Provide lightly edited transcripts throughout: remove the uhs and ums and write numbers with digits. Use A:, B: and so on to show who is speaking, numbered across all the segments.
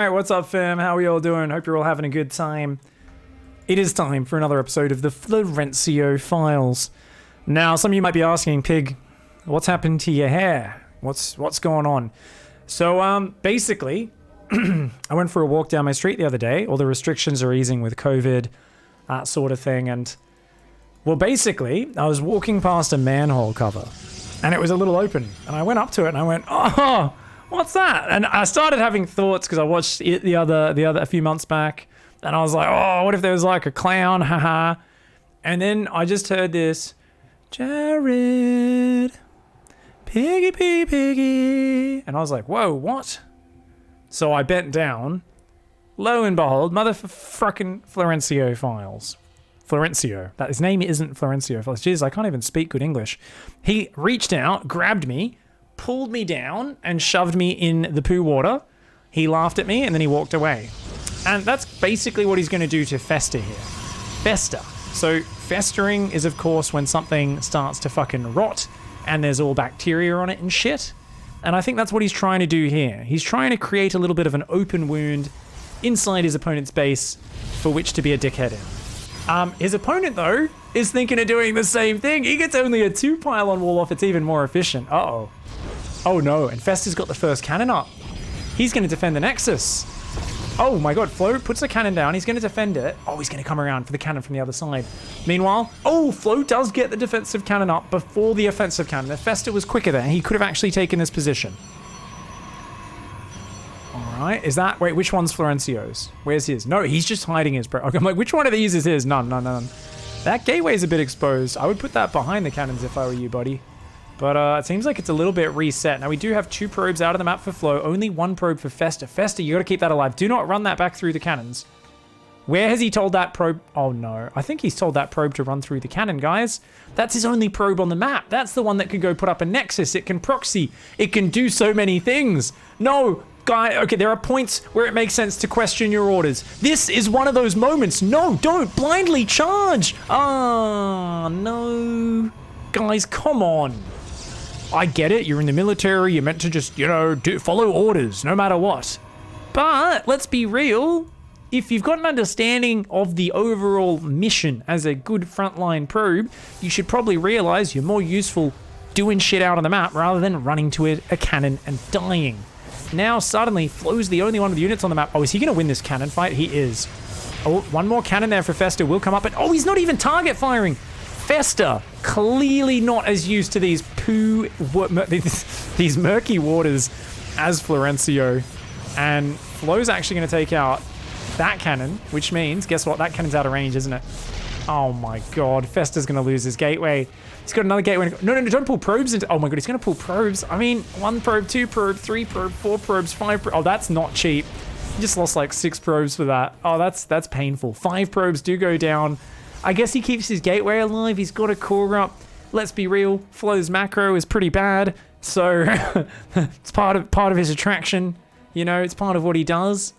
A: Alright, what's up fam? How are you all doing? Hope you're all having a good time. It is time for another episode of the Florencio Files. Now, some of you might be asking, Pig, what's happened to your hair? What's going on? So, basically, I went for a walk down my street the other day. All the restrictions are easing with COVID, that sort of thing, and... Well, basically, I was walking past a manhole cover, and it was a little open, and I went up to it and I went, oh! What's that? And I started having thoughts because I watched it a few months back, and I was like, oh, what if there was like a clown, haha. And then I just heard this, Jared, piggy, piggy, piggy. And I was like, whoa, what? So I bent down, lo and behold, motherfucking Florencio Files. Florencio. That his name isn't Florencio Files. Jeez, I can't even speak good English. He reached out, grabbed me, pulled me down and shoved me in the poo water. He laughed at me and then he walked away. And that's basically what he's going to do to Fester here. Fester. So festering is of course when something starts to fucking rot and there's all bacteria on it and shit. And I think that's what he's trying to do here. He's trying to create a little bit of an open wound inside his opponent's base for which to be a dickhead in. His opponent though is thinking of doing the same thing. He gets only a 2 pylon wall off. It's even more efficient. Uh-oh. Oh no, and Fester's got the first cannon up. He's going to defend the nexus. Oh my god, Flo puts the cannon down. He's going to defend it. Oh, he's going to come around for the cannon from the other side. Meanwhile, oh, Flo does get the defensive cannon up before the offensive cannon. If Fester was quicker there, he could have actually taken this position. Alright, is that... Wait, which one's Florencio's? Where's his? No, he's just hiding his, bro. Okay, I'm like, which one of these is his? None. That gateway's a bit exposed. I would put that behind the cannons if I were you, buddy. But it seems like it's a little bit reset. Now, we do have 2 probes out of the map for Flo. Only 1 probe for Fester. Fester, you got to keep that alive. Do not run that back through the cannons. Where has he told that probe? Oh, no. I think he's told that probe to run through the cannon, guys. That's his only probe on the map. That's the one that could go put up a nexus. It can proxy. It can do so many things. No, guy. Okay, there are points where it makes sense to question your orders. This is one of those moments. No, don't blindly charge. Ah, no. Guys, come on. I get it, you're in the military, you're meant to just, you know, follow orders, no matter what. But, let's be real, if you've got an understanding of the overall mission as a good frontline probe, you should probably realize you're more useful doing shit out on the map rather than running to a cannon and dying. Now, suddenly, Flo's the only one with units on the map. Oh, is he going to win this cannon fight? He is. Oh, 1 more cannon there for Fester will come up, and oh, he's not even target firing! Fester, clearly not as used to these these murky waters as Florencio. And Flo's actually going to take out that cannon, which means, guess what? That cannon's out of range, isn't it? Oh my god, Fester's going to lose his gateway. He's got another gateway. No, don't pull probes into... Oh my god, he's going to pull probes. I mean, 1 probe, 2 probe, 3 probe, 4 probes, 5 probes. Oh, that's not cheap. He just lost like 6 probes for that. Oh, that's painful. 5 probes do go down. I guess he keeps his gateway alive. He's got a core up. Let's be real. Flo's macro is pretty bad, so it's part of his attraction. You know, it's part of what he does.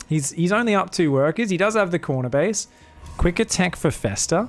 A: He's only up 2 workers. He does have the corner base. Quick attack for Fester,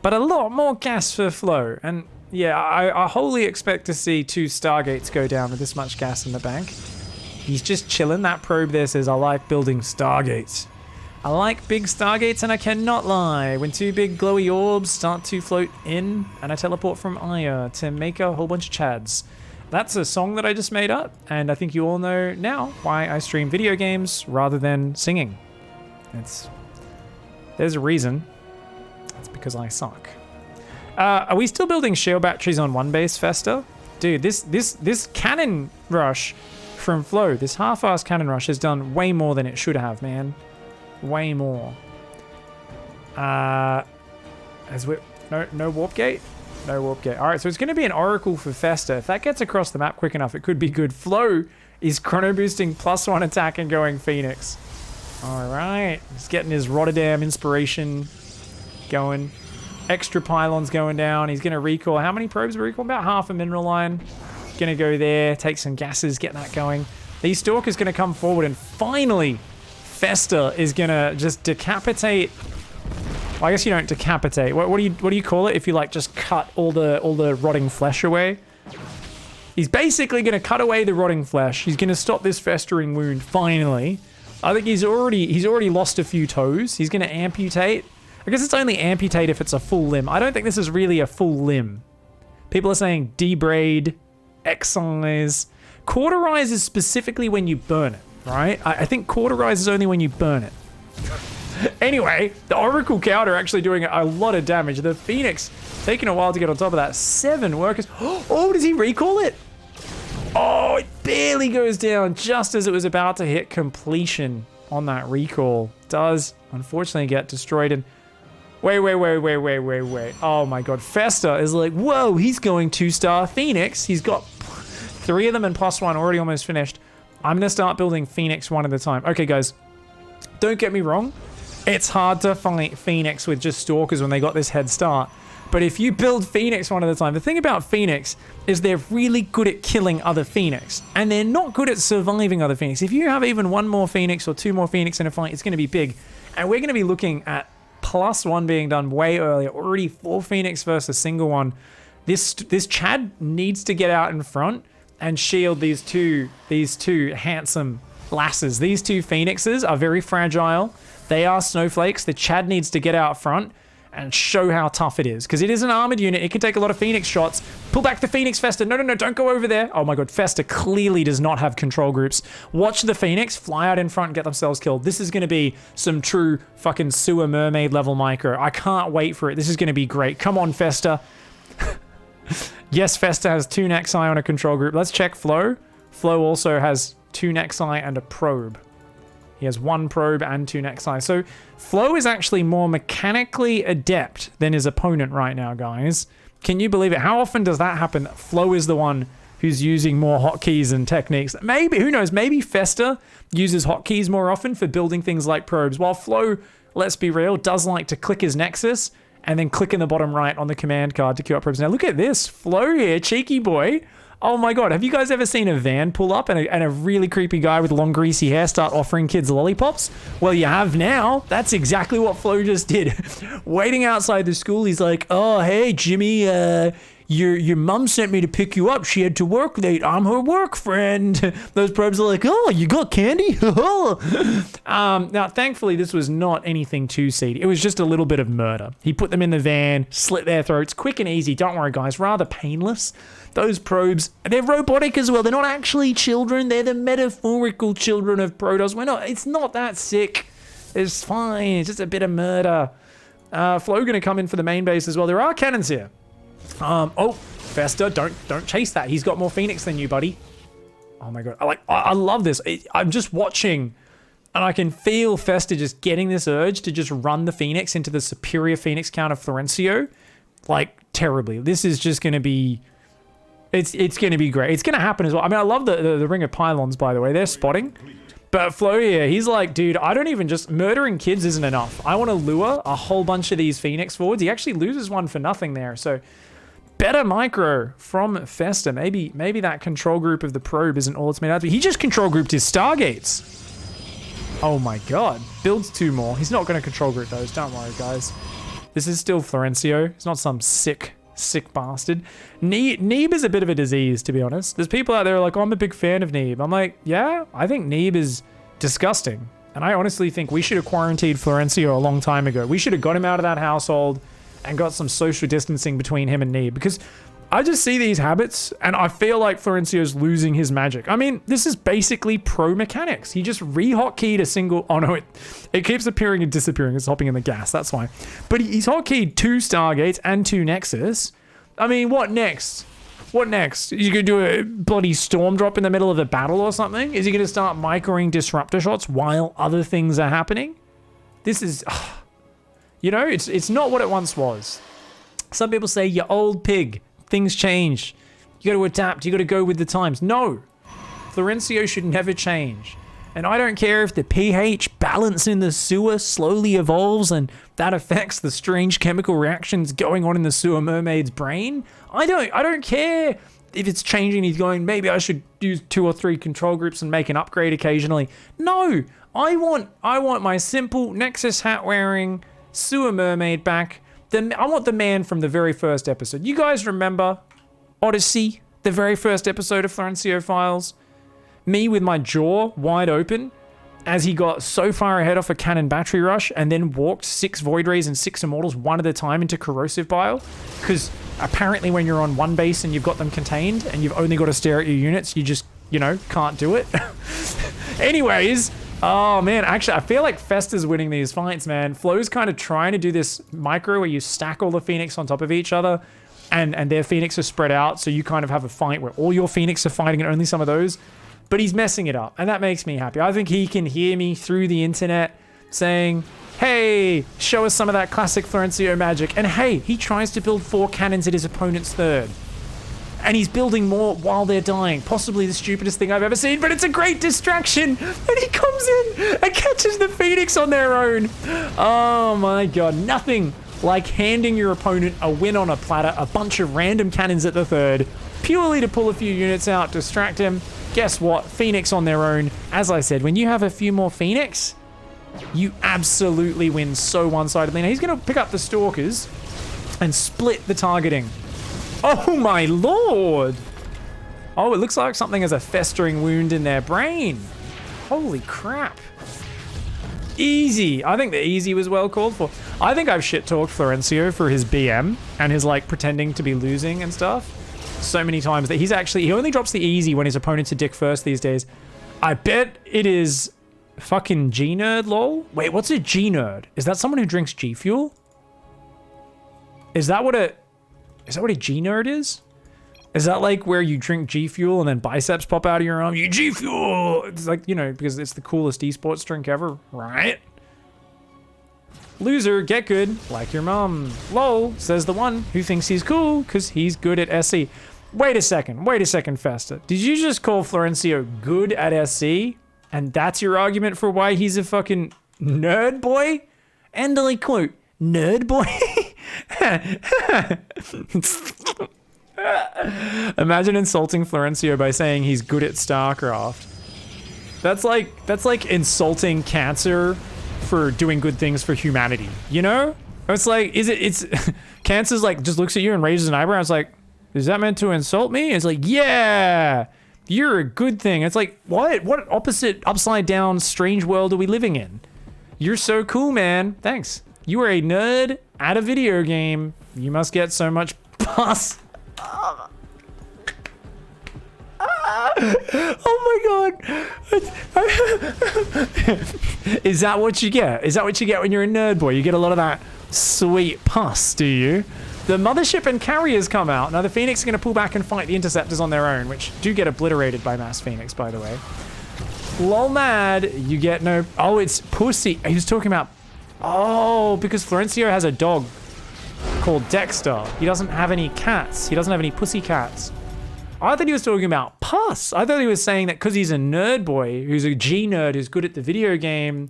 A: but a lot more gas for Flo. And yeah, I wholly expect to see 2 Stargates go down with this much gas in the bank. He's just chilling. That probe there says, I like building Stargates. I like big Stargates, and I cannot lie. When 2 big glowy orbs start to float in, and I teleport from Aya to make a whole bunch of chads. That's a song that I just made up, and I think you all know now why I stream video games rather than singing. There's a reason. It's because I suck. Are we still building shield batteries on 1 base, Fester? Dude, this cannon rush from Flo, this half-assed cannon rush has done way more than it should have, man. Way more. As we no warp gate? No warp gate. Alright, so it's going to be an oracle for Fester. If that gets across the map quick enough, it could be good. Flo is chrono boosting +1 attack and going Phoenix. Alright. He's getting his Rotterdam inspiration going. Extra pylons going down. He's going to recall. How many probes are recall? About half a mineral line. Going to go there. Take some gases. Get that going. These Stalkers going to come forward and finally... Fester is gonna just decapitate. Well, I guess you don't decapitate. What do you call it if you like just cut all the rotting flesh away? He's basically going to cut away the rotting flesh. He's going to stop this festering wound, finally. I think he's already lost a few toes. He's going to amputate. I guess it's only amputate if it's a full limb. I don't think this is really a full limb. People are saying debraid, excise. Cauterize is specifically when you burn it, right? I think cauterize is only when you burn it. Anyway, the Oracle Counter actually doing a lot of damage. The Phoenix taking a while to get on top of that. 7 workers. Oh, does he recall it? Oh, it barely goes down just as it was about to hit completion on that recall. Does unfortunately get destroyed. And wait. Oh my god. Festa is like, whoa, he's going 2-star Phoenix. He's got 3 of them and +1 already almost finished. I'm going to start building Phoenix one at a time. Okay, guys, don't get me wrong. It's hard to fight Phoenix with just Stalkers when they got this head start. But if you build Phoenix one at a time, the thing about Phoenix is they're really good at killing other Phoenix. And they're not good at surviving other Phoenix. If you have even 1 more Phoenix or 2 more Phoenix in a fight, it's going to be big. And we're going to be looking at +1 being done way earlier. Already 4 Phoenix versus a single one. This Chad needs to get out in front and shield these two handsome lasses. These 2 Phoenixes are very fragile. They are snowflakes. The Chad needs to get out front and show how tough it is. Because it is an armored unit. It can take a lot of Phoenix shots. Pull back the Phoenix, Festa. No, don't go over there. Oh my god, Festa clearly does not have control groups. Watch the Phoenix fly out in front and get themselves killed. This is going to be some true fucking sewer mermaid level micro. I can't wait for it. This is going to be great. Come on, Festa. Yes, Festa has 2 Nexi on a control group. Let's check Flo. Flo also has 2 Nexi and a probe. He has 1 probe and 2 Nexi. So Flo is actually more mechanically adept than his opponent right now, guys. Can you believe it? How often does that happen? Flo is the one who's using more hotkeys and techniques. Maybe, who knows, maybe Festa uses hotkeys more often for building things like probes, while Flo, let's be real, does like to click his nexus and then click in the bottom right on the command card to queue up probes. Now look at this, Flo here, cheeky boy. Oh my god, have you guys ever seen a van pull up and a really creepy guy with long greasy hair start offering kids lollipops? Well, you have now. That's exactly what Flo just did. Waiting outside the school, he's like, oh, hey, Jimmy, your mum sent me to pick you up. She had to work late. I'm her work friend. Those probes are like, oh, you got candy? Now, thankfully, this was not anything too seedy. It was just a little bit of murder. He put them in the van, slit their throats, quick and easy. Don't worry, guys, rather painless. Those probes, they're robotic as well. They're not actually children. They're the metaphorical children of Protoss. It's not that sick. It's fine. It's just a bit of murder. Flo gonna come in for the main base as well. There are cannons here. Oh, Festa, don't chase that. He's got more Phoenix than you, buddy. Oh my god. I love this. I'm just watching and I can feel Festa just getting this urge to just run the Phoenix into the superior Phoenix count of Florencio. Like, terribly. This is just gonna be... It's going to be great. It's going to happen as well. I mean, I love the ring of pylons, by the way. They're spotting. But Flo here, he's like, dude, I don't even just... Murdering kids isn't enough. I want to lure a whole bunch of these Phoenix forwards. He actually loses one for nothing there. So, better micro from Festa. Maybe that control group of the probe isn't all it's made out to be. He just control grouped his Stargates. Oh my god. Builds 2 more. He's not going to control group those. Don't worry, guys. This is still Florencio. It's not some sick bastard. Neeb is a bit of a disease, to be honest. There's people out there like, oh, I'm a big fan of Neeb. I'm like, yeah, I think Neeb is disgusting. And I honestly think we should have quarantined Florencio a long time ago. We should have got him out of that household and got some social distancing between him and Neeb, because I just see these habits and I feel like Florencio's losing his magic. I mean, this is basically pro mechanics. He just re-hotkeyed a single... Oh no, it keeps appearing and disappearing. It's hopping in the gas, that's why. But he's hotkeyed 2 Stargates and 2 Nexus. I mean, what next? What next? Is he going to do a bloody storm drop in the middle of a battle or something? Is he going to start microing disruptor shots while other things are happening? This is... You know, it's not what it once was. Some people say, you old pig. Things change. You got to adapt. You got to go with the times. No. Florencio should never change. And I don't care if the pH balance in the sewer slowly evolves and that affects the strange chemical reactions going on in the sewer mermaid's brain. I don't care if it's changing. He's going, maybe I should use 2 or 3 control groups and make an upgrade occasionally. No. I want my simple Nexus hat wearing sewer mermaid back. I want the man from the very first episode. You guys remember Odyssey, the very first episode of Florencio Files. Me with my jaw wide open as he got so far ahead off a cannon battery rush and then walked 6 Void Rays and 6 Immortals one at a time into corrosive bile. Because apparently when you're on one base and you've got them contained and you've only got to stare at your units, you just, you know, can't do it. Anyways, oh man, actually I feel like Festa's winning these fights, man. Flo's kind of trying to do this micro where you stack all the Phoenix on top of each other and their Phoenix are spread out, so you kind of have a fight where all your Phoenix are fighting and only some of those. But he's messing it up, and that makes me happy. I think he can hear me through the internet saying, hey, show us some of that classic Florencio magic. And hey, he tries to build 4 cannons at his opponent's third. And he's building more while they're dying. Possibly the stupidest thing I've ever seen, but it's a great distraction. And he comes in and catches the Phoenix on their own. Oh my god, nothing like handing your opponent a win on a platter, a bunch of random cannons at the third, purely to pull a few units out, distract him. Guess what? Phoenix on their own. As I said, when you have a few more Phoenix, you absolutely win so one-sidedly. Now he's going to pick up the Stalkers and split the targeting. Oh my lord! Oh, it looks like something has a festering wound in their brain. Holy crap. Easy. I think the easy was well called for. I think I've shit-talked Florencio for his BM and his like pretending to be losing and stuff so many times that he only drops the easy when his opponent's a dick first these days. I bet it is fucking G-Nerd, lol. Wait, what's a G-Nerd? Is that someone who drinks G-Fuel? Is that what a G-Nerd is? Is that like where you drink G-Fuel and then biceps pop out of your arm? You G-Fuel! It's like, you know, because it's the coolest esports drink ever, right? Loser, get good, like your mom. Lol, says the one who thinks he's cool because he's good at SC. Wait a second, Festa. Did you just call Florencio good at SC? And that's your argument for why he's a fucking nerd boy? Endely quote, nerd boy? Imagine insulting Florencio by saying he's good at StarCraft. That's like insulting cancer for doing good things for humanity, you know? It's like, it's cancer's like just looks at you and raises an eyebrow. It's like, is that meant to insult me? It's like, yeah, you're a good thing. It's like, what opposite upside down strange world are we living in? You're so cool, man. Thanks. You are a nerd at a video game. You must get so much pus. Oh my god. Is that what you get? Is that what you get when you're a nerd boy? You get a lot of that sweet pus, do you? The mothership and carriers come out. Now the Phoenix are going to pull back and fight the interceptors on their own, which do get obliterated by Mass Phoenix, by the way. Lol mad, you get no... Oh, it's pussy. He was talking about... Oh, because Florencio has a dog called Dexter. He doesn't have any cats. He doesn't have any pussy cats. I thought he was talking about pus. I thought he was saying that because he's a nerd boy, who's a G-nerd, who's good at the video game,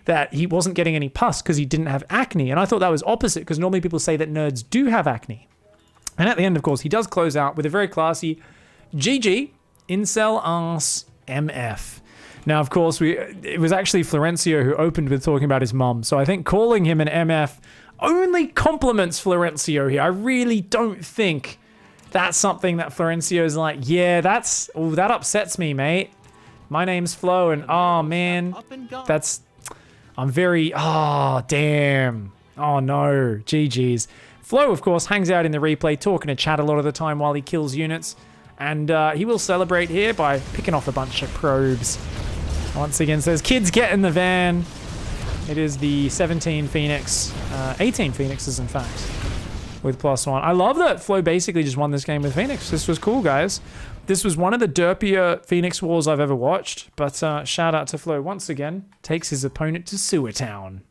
A: that he wasn't getting any pus because he didn't have acne. And I thought that was opposite because normally people say that nerds do have acne. And at the end, of course, he does close out with a very classy GG, incel ass MF. Now, of course, it was actually Florencio who opened with talking about his mum. So I think calling him an MF only compliments Florencio here. I really don't think that's something that Florencio's like, yeah, that upsets me, mate. My name's Flo, and oh man, I'm very, oh damn, oh no, GG's. Flo, of course, hangs out in the replay, talking to chat a lot of the time while he kills units, and he will celebrate here by picking off a bunch of probes. Once again says, kids, get in the van. It is the 17 Phoenix, 18 Phoenixes in fact, with +1. I love that Flo basically just won this game with Phoenix. This was cool, guys. This was one of the derpier Phoenix Wars I've ever watched, but shout out to Flo once again. Takes his opponent to Sewer Town.